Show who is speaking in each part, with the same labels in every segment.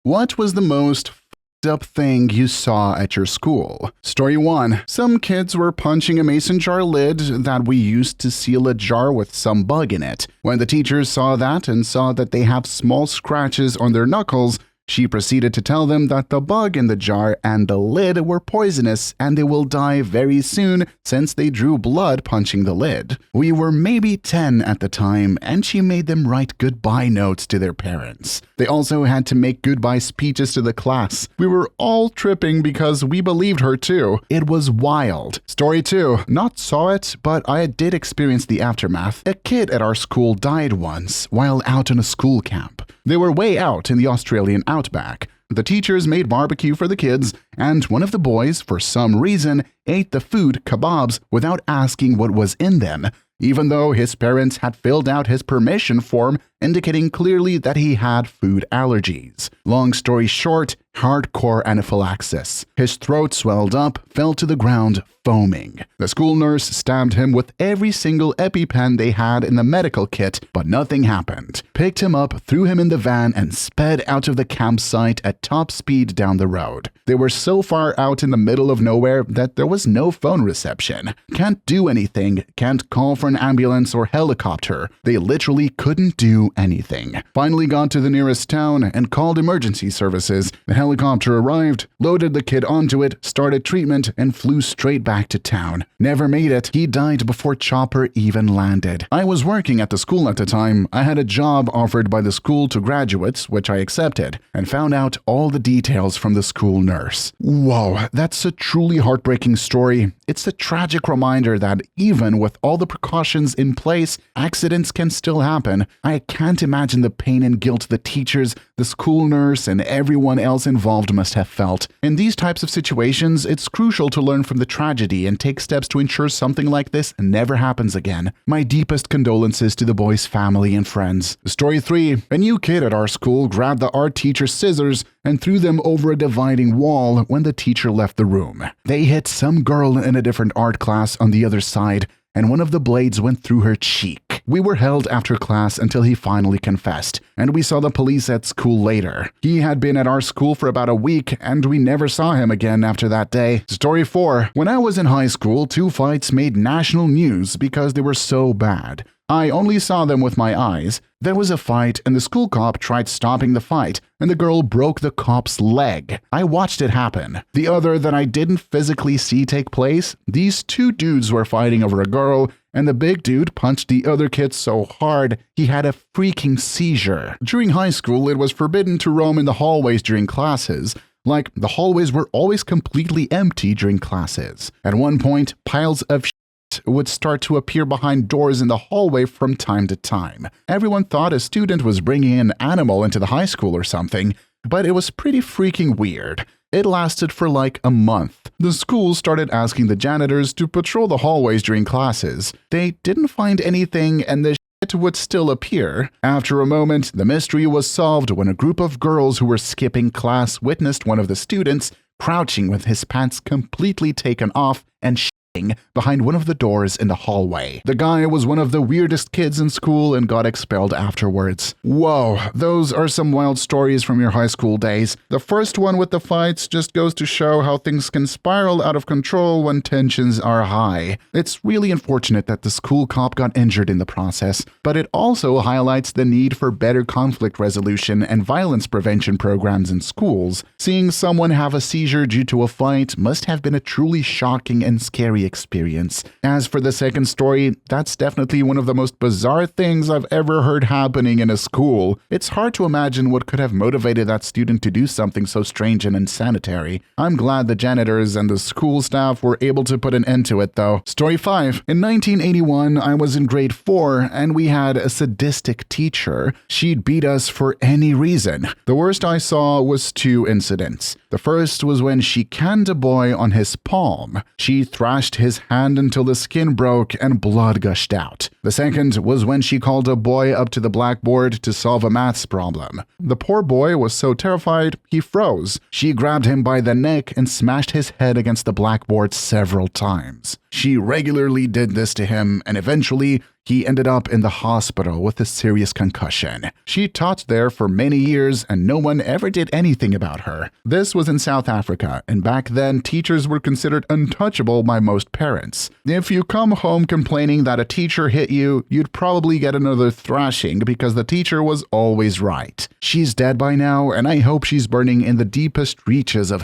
Speaker 1: What was the most f***ed up thing you saw at your school? Story 1. Some kids were punching a mason jar lid that we used to seal a jar with some bug in it. When the teachers saw that and saw that they have small scratches on their knuckles, she proceeded to tell them that the bug in the jar and the lid were poisonous and they will die very soon since they drew blood punching the lid. We were maybe 10 at the time and she made them write goodbye notes to their parents. They also had to make goodbye speeches to the class. We were all tripping because we believed her too. It was wild. Story 2. Not saw it, but I did experience the aftermath. A kid at our school died once while out on a school camp. They were way out in the Australian outback. The teachers made barbecue for the kids, and one of the boys, for some reason, ate the food, kebabs, without asking what was in them, even though his parents had filled out his permission form indicating clearly that he had food allergies. Long story short, hardcore anaphylaxis. His throat swelled up, fell to the ground, foaming. The school nurse stabbed him with every single EpiPen they had in the medical kit, but nothing happened. Picked him up, threw him in the van, and sped out of the campsite at top speed down the road. They were so far out in the middle of nowhere that there was no phone reception. Can't do anything, can't call for an ambulance or helicopter. They literally couldn't do anything. Finally got to the nearest town and called emergency services. The helicopter arrived, loaded the kid onto it, started treatment, and flew straight back to town. Never made it. He died before chopper even landed. I was working at the school at the time. I had a job offered by the school to graduates, which I accepted, and found out all the details from the school nurse. Whoa, that's a truly heartbreaking story. It's a tragic reminder that even with all the precautions in place, accidents can still happen. I can't imagine the pain and guilt the teachers, the school nurse, and everyone else involved must have felt. In these types of situations, it's crucial to learn from the tragedy and take steps to ensure something like this never happens again. My deepest condolences to the boy's family and friends. Story 3. A new kid at our school grabbed the art teacher's scissors and threw them over a dividing wall when the teacher left the room. They hit some girl in a different art class on the other side, and one of the blades went through her cheek. We were held after class until he finally confessed, and we saw the police at school later. He had been at our school for about a week, and we never saw him again after that day. Story 4. When I was in high school, 2 fights made national news because they were so bad. I only saw them with my eyes. There was a fight and the school cop tried stopping the fight and the girl broke the cop's leg. I watched it happen. The other that I didn't physically see take place, these 2 dudes were fighting over a girl and the big dude punched the other kid so hard he had a freaking seizure. During high school, it was forbidden to roam in the hallways during classes. Like, the hallways were always completely empty during classes. At one point, piles of would start to appear behind doors in the hallway from time to time. Everyone thought a student was bringing an animal into the high school or something, but it was pretty freaking weird. It lasted for like a month. The school started asking the janitors to patrol the hallways during classes. They didn't find anything and the shit would still appear. After a moment, the mystery was solved when a group of girls who were skipping class witnessed one of the students crouching with his pants completely taken off and behind one of the doors in the hallway. The guy was one of the weirdest kids in school and got expelled afterwards. Whoa, those are some wild stories from your high school days. The first one with the fights just goes to show how things can spiral out of control when tensions are high. It's really unfortunate that the school cop got injured in the process, but it also highlights the need for better conflict resolution and violence prevention programs in schools. Seeing someone have a seizure due to a fight must have been a truly shocking and scary experience. As for the second story, that's definitely one of the most bizarre things I've ever heard happening in a school. It's hard to imagine what could have motivated that student to do something so strange and unsanitary. I'm glad the janitors and the school staff were able to put an end to it though. Story 5. In 1981, I was in grade 4 and we had a sadistic teacher. She'd beat us for any reason. The worst I saw was 2 incidents. The first was when she canned a boy on his palm. She thrashed his hand until the skin broke and blood gushed out. The second was when she called a boy up to the blackboard to solve a maths problem. The poor boy was so terrified, he froze. She grabbed him by the neck and smashed his head against the blackboard several times. She regularly did this to him, and eventually he ended up in the hospital with a serious concussion. She taught there for many years, and no one ever did anything about her. This was in South Africa, and back then, teachers were considered untouchable by most parents. If you come home complaining that a teacher hit you, you'd probably get another thrashing because the teacher was always right. She's dead by now, and I hope she's burning in the deepest reaches of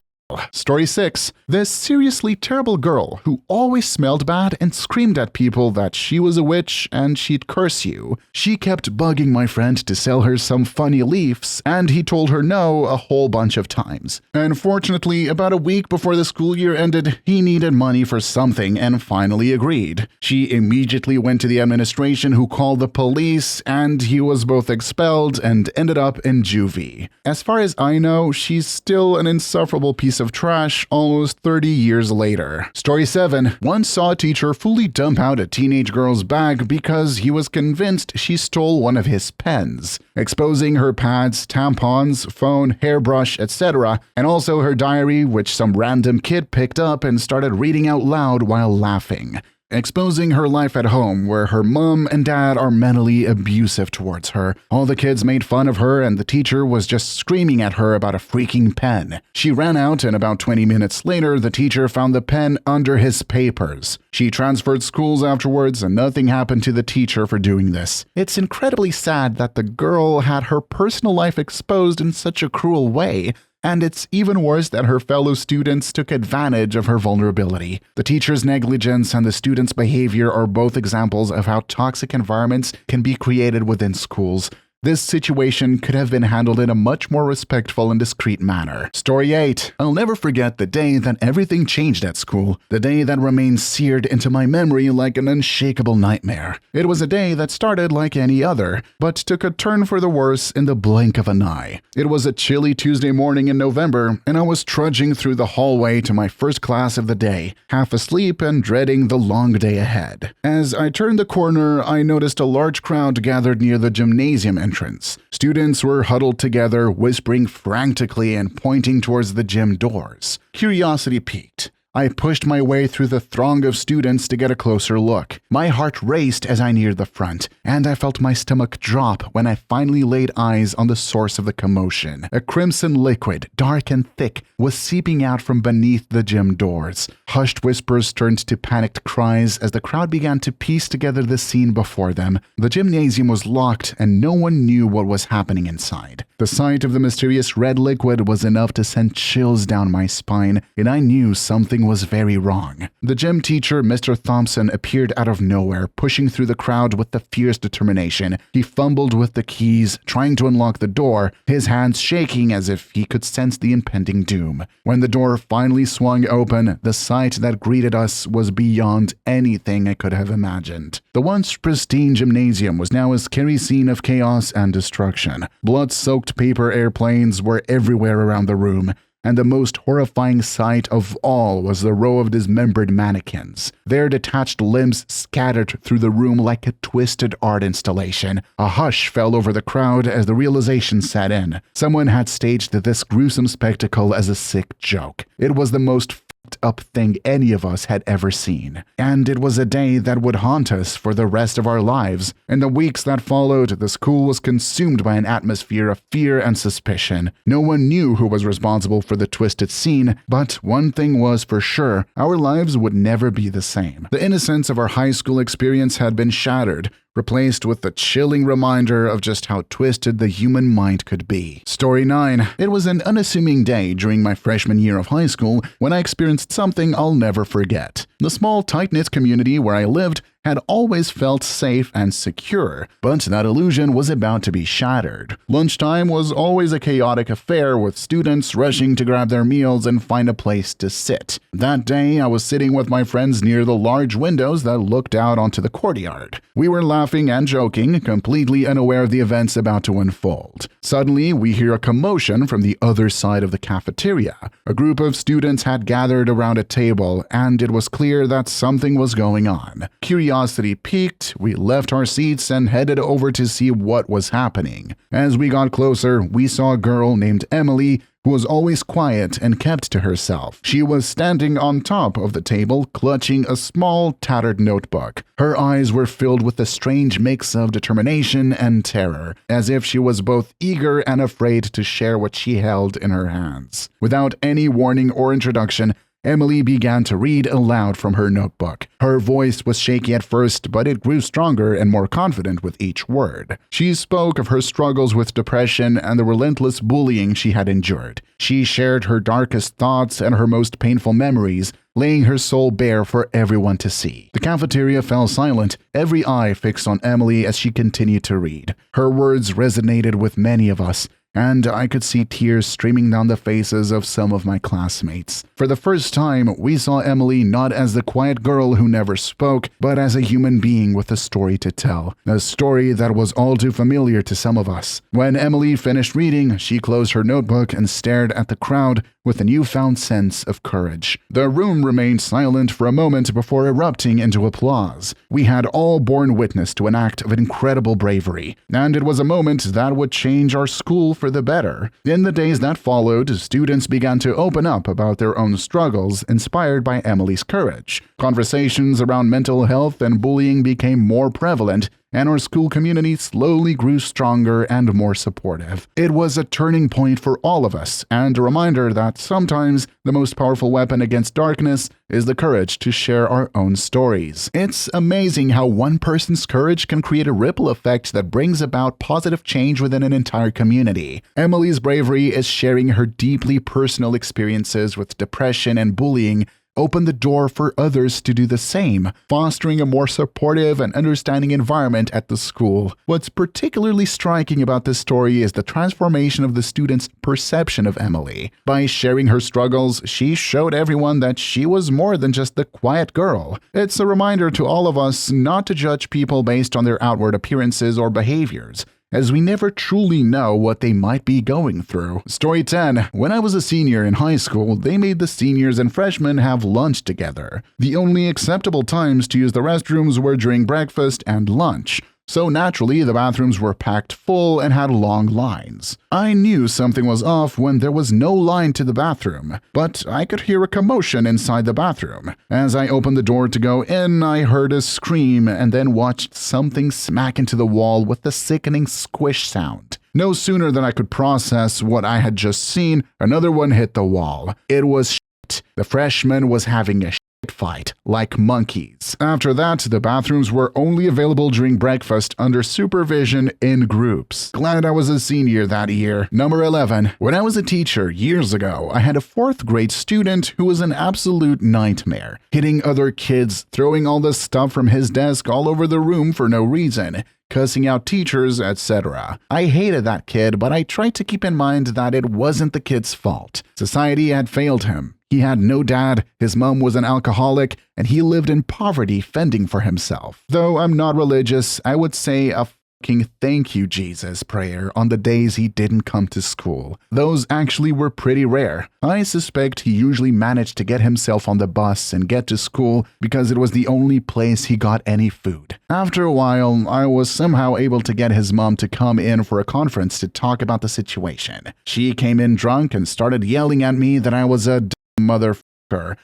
Speaker 1: Story 6. This seriously terrible girl who always smelled bad and screamed at people that she was a witch and she'd curse you. She kept bugging my friend to sell her some funny leaves, and he told her no a whole bunch of times. Unfortunately, about a week before the school year ended, he needed money for something and finally agreed. She immediately went to the administration, who called the police, and he was both expelled and ended up in juvie. As far as I know, she's still an insufferable piece of trash almost 30 years later. Story 7. Once saw a teacher fully dump out a teenage girl's bag because he was convinced she stole one of his pens, exposing her pads, tampons, phone, hairbrush, etc., and also her diary, which some random kid picked up and started reading out loud while laughing. Exposing her life at home, where her mom and dad are mentally abusive towards her. All the kids made fun of her, and the teacher was just screaming at her about a freaking pen. She ran out, and about 20 minutes later, the teacher found the pen under his papers. She transferred schools afterwards, and nothing happened to the teacher for doing this. It's incredibly sad that the girl had her personal life exposed in such a cruel way. And it's even worse that her fellow students took advantage of her vulnerability. The teacher's negligence and the student's behavior are both examples of how toxic environments can be created within schools. This situation could have been handled in a much more respectful and discreet manner. Story 8. I'll never forget the day that everything changed at school, the day that remains seared into my memory like an unshakable nightmare. It was a day that started like any other, but took a turn for the worse in the blink of an eye. It was a chilly Tuesday morning in November, and I was trudging through the hallway to my first class of the day, half asleep and dreading the long day ahead. As I turned the corner, I noticed a large crowd gathered near the gymnasium entrance. Students were huddled together, whispering frantically and pointing towards the gym doors. Curiosity piqued. I pushed my way through the throng of students to get a closer look. My heart raced as I neared the front, and I felt my stomach drop when I finally laid eyes on the source of the commotion. A crimson liquid, dark and thick, was seeping out from beneath the gym doors. Hushed whispers turned to panicked cries as the crowd began to piece together the scene before them. The gymnasium was locked, and no one knew what was happening inside. The sight of the mysterious red liquid was enough to send chills down my spine, and I knew something was very wrong. The gym teacher, Mr. Thompson, appeared out of nowhere, pushing through the crowd with the fierce determination. He fumbled with the keys, trying to unlock the door, his hands shaking as if he could sense the impending doom. When the door finally swung open, the sight that greeted us was beyond anything I could have imagined. The once pristine gymnasium was now a scary scene of chaos and destruction. Blood-soaked paper airplanes were everywhere around the room. And the most horrifying sight of all was the row of dismembered mannequins, their detached limbs scattered through the room like a twisted art installation. A hush fell over the crowd as the realization set in. Someone had staged this gruesome spectacle as a sick joke. It was the most up thing any of us had ever seen. And it was a day that would haunt us for the rest of our lives. In the weeks that followed, the school was consumed by an atmosphere of fear and suspicion. No one knew who was responsible for the twisted scene, but one thing was for sure, our lives would never be the same. The innocence of our high school experience had been shattered, replaced with the chilling reminder of just how twisted the human mind could be. Story 9. It was an unassuming day during my freshman year of high school when I experienced something I'll never forget. The small, tight-knit community where I lived had always felt safe and secure, but that illusion was about to be shattered. Lunchtime was always a chaotic affair, with students rushing to grab their meals and find a place to sit. That day, I was sitting with my friends near the large windows that looked out onto the courtyard. We were laughing and joking, completely unaware of the events about to unfold. Suddenly, we hear a commotion from the other side of the cafeteria. A group of students had gathered around a table, and it was clear that something was going on. Curiosity piqued, we left our seats and headed over to see what was happening. As we got closer, we saw a girl named Emily who was always quiet and kept to herself. She was standing on top of the table, clutching a small, tattered notebook. Her eyes were filled with a strange mix of determination and terror, as if she was both eager and afraid to share what she held in her hands. Without any warning or introduction, Emily began to read aloud from her notebook. Her voice was shaky at first, but it grew stronger and more confident with each word. She spoke of her struggles with depression and the relentless bullying she had endured. She shared her darkest thoughts and her most painful memories, laying her soul bare for everyone to see. The cafeteria fell silent, every eye fixed on Emily as she continued to read. Her words resonated with many of us, and I could see tears streaming down the faces of some of my classmates. For the first time, we saw Emily not as the quiet girl who never spoke, but as a human being with a story to tell, a story that was all too familiar to some of us. When Emily finished reading, she closed her notebook and stared at the crowd with a newfound sense of courage. The room remained silent for a moment before erupting into applause. We had all borne witness to an act of incredible bravery, and it was a moment that would change our school for the better. In the days that followed, students began to open up about their own struggles, inspired by Emily's courage. Conversations around mental health and bullying became more prevalent, and our school community slowly grew stronger and more supportive. It was a turning point for all of us, and a reminder that sometimes the most powerful weapon against darkness is the courage to share our own stories. It's amazing how one person's courage can create a ripple effect that brings about positive change within an entire community. Emily's bravery is sharing her deeply personal experiences with depression and bullying open the door for others to do the same, fostering a more supportive and understanding environment at the school. What's particularly striking about this story is the transformation of the students' perception of Emily. By sharing her struggles, she showed everyone that she was more than just the quiet girl. It's a reminder to all of us not to judge people based on their outward appearances or behaviors, as we never truly know what they might be going through. Story 10. When I was a senior in high school, they made the seniors and freshmen have lunch together. The only acceptable times to use the restrooms were during breakfast and lunch. So naturally, the bathrooms were packed full and had long lines. I knew something was off when there was no line to the bathroom, but I could hear a commotion inside the bathroom. As I opened the door to go in, I heard a scream and then watched something smack into the wall with a sickening squish sound. No sooner than I could process what I had just seen, another one hit the wall. It was shit. The freshman was having a fight like monkeys. After that, the bathrooms were only available during breakfast under supervision in groups. Glad I was a senior that year. Number 11. When I was a teacher years ago, I had a 4th grade student who was an absolute nightmare, hitting other kids, throwing all the stuff from his desk all over the room for no reason, cussing out teachers, etc. I hated that kid, but I tried to keep in mind that it wasn't the kid's fault. Society had failed him. He had no dad, his mom was an alcoholic, and he lived in poverty fending for himself. Though I'm not religious, I would say a fucking thank you Jesus prayer on the days he didn't come to school. Those actually were pretty rare. I suspect he usually managed to get himself on the bus and get to school because it was the only place he got any food. After a while, I was somehow able to get his mom to come in for a conference to talk about the situation. She came in drunk and started yelling at me that I was a motherfucker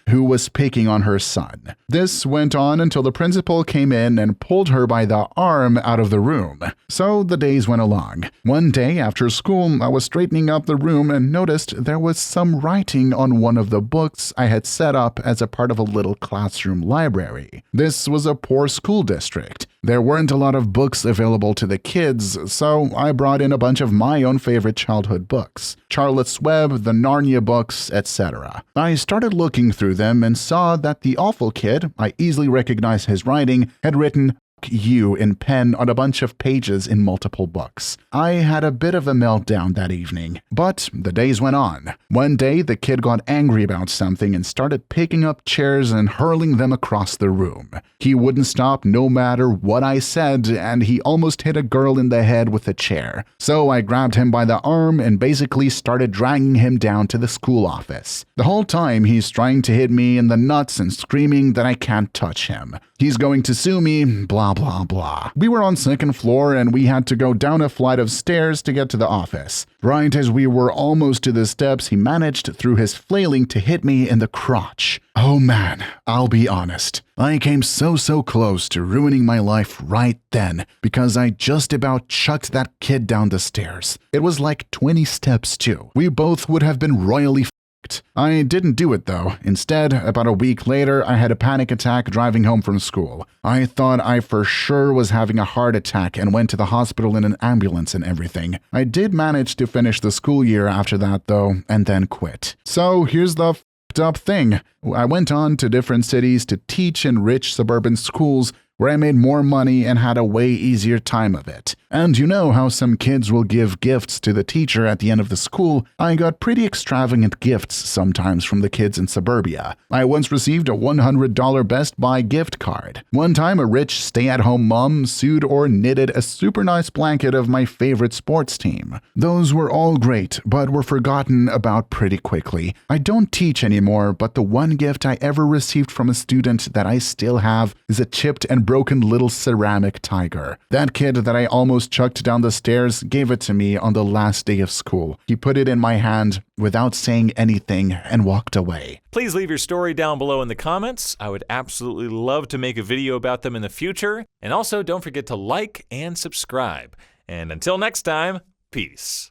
Speaker 1: who was picking on her son. This went on until the principal came in and pulled her by the arm out of the room. So the days went along. One day after school, I was straightening up the room and noticed there was some writing on one of the books I had set up as a part of a little classroom library. This was a poor school district. There weren't a lot of books available to the kids, so I brought in a bunch of my own favorite childhood books, Charlotte's Web, the Narnia books, etc. I started looking through them and saw that the awful kid, I easily recognized his writing, had written you in pen on a bunch of pages in multiple books. I had a bit of a meltdown that evening, but the days went on. One day, the kid got angry about something and started picking up chairs and hurling them across the room. He wouldn't stop no matter what I said, and he almost hit a girl in the head with a chair. So I grabbed him by the arm and basically started dragging him down to the school office. The whole time, he's trying to hit me in the nuts and screaming that I can't touch him. He's going to sue me, blah blah, blah, blah. We were on second floor and we had to go down a flight of stairs to get to the office. Right as we were almost to the steps, he managed through his flailing to hit me in the crotch. Oh man, I'll be honest. I came so close to ruining my life right then because I just about chucked that kid down the stairs. It was like 20 steps too. We both would have been royally f***ed. I didn't do it though. Instead, about a week later, I had a panic attack driving home from school. I thought I for sure was having a heart attack and went to the hospital in an ambulance and everything. I did manage to finish the school year after that though, and then quit. So here's the up thing. I went on to different cities to teach in rich suburban schools where I made more money and had a way easier time of it. And you know how some kids will give gifts to the teacher at the end of the school? I got pretty extravagant gifts sometimes from the kids in suburbia. I once received a $100 Best Buy gift card. One time, a rich stay-at-home mom sewed or knitted a super nice blanket of my favorite sports team. Those were all great, but were forgotten about pretty quickly. I don't teach anymore, but the one gift I ever received from a student that I still have is a chipped and broken little ceramic tiger. That kid that I almost chucked down the stairs gave it to me on the last day of school. He put it in my hand without saying anything and walked away.
Speaker 2: Please leave your story down below in the comments. I would absolutely love to make a video about them in the future. And also don't forget to like and subscribe. And until next time, peace.